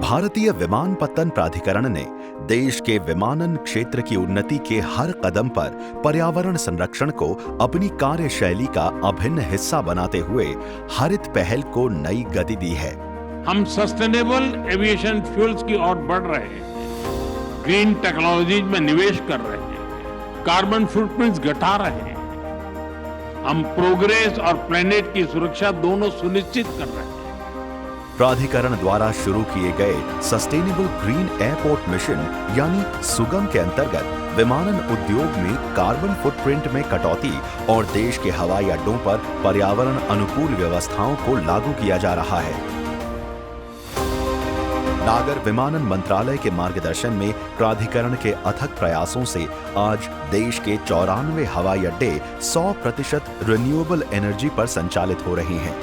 भारतीय विमानपत्तन प्राधिकरण ने देश के विमानन क्षेत्र की उन्नति के हर कदम पर पर्यावरण संरक्षण को अपनी कार्यशैली का अभिन्न हिस्सा बनाते हुए हरित पहल को नई गति दी है। हम सस्टेनेबल एविएशन फ्यूल्स की ओर बढ़ रहे हैं, ग्रीन टेक्नोलॉजीज में निवेश कर रहे हैं, कार्बन फुटप्रिंट्स घटा रहे हैं। हम प्रोग्रेस और प्लेनेट की सुरक्षा दोनों सुनिश्चित कर रहे हैं। प्राधिकरण द्वारा शुरू किए गए सस्टेनेबल ग्रीन एयरपोर्ट मिशन यानी सुगम के अंतर्गत विमानन उद्योग में कार्बन फुटप्रिंट में कटौती और देश के हवाई अड्डों पर पर्यावरण अनुकूल व्यवस्थाओं को लागू किया जा रहा है। नागर विमानन मंत्रालय के मार्गदर्शन में प्राधिकरण के अथक प्रयासों से आज देश के 94 हवाई अड्डे 100% रिन्यूएबल एनर्जी पर संचालित हो रहे हैं।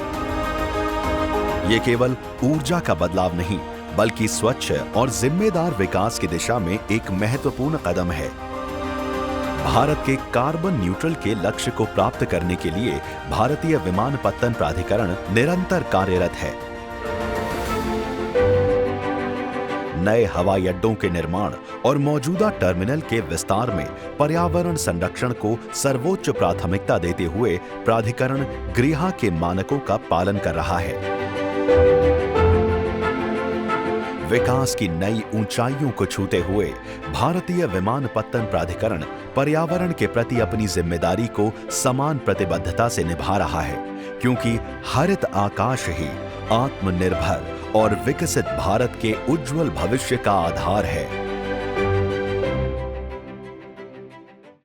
ये केवल ऊर्जा का बदलाव नहीं, बल्कि स्वच्छ और जिम्मेदार विकास की दिशा में एक महत्वपूर्ण कदम है। भारत के कार्बन न्यूट्रल के लक्ष्य को प्राप्त करने के लिए भारतीय विमानपत्तन प्राधिकरण निरंतर कार्यरत है। नए हवाई अड्डों के निर्माण और मौजूदा टर्मिनल के विस्तार में पर्यावरण संरक्षण को सर्वोच्च प्राथमिकता देते हुए प्राधिकरण गृहा के मानकों का पालन कर रहा है। विकास की नई ऊंचाइयों को छूते हुए भारतीय विमानपत्तन प्राधिकरण पर्यावरण के प्रति अपनी जिम्मेदारी को समान प्रतिबद्धता से निभा रहा है, क्योंकि हरित आकाश ही आत्मनिर्भर और विकसित भारत के उज्जवल भविष्य का आधार है।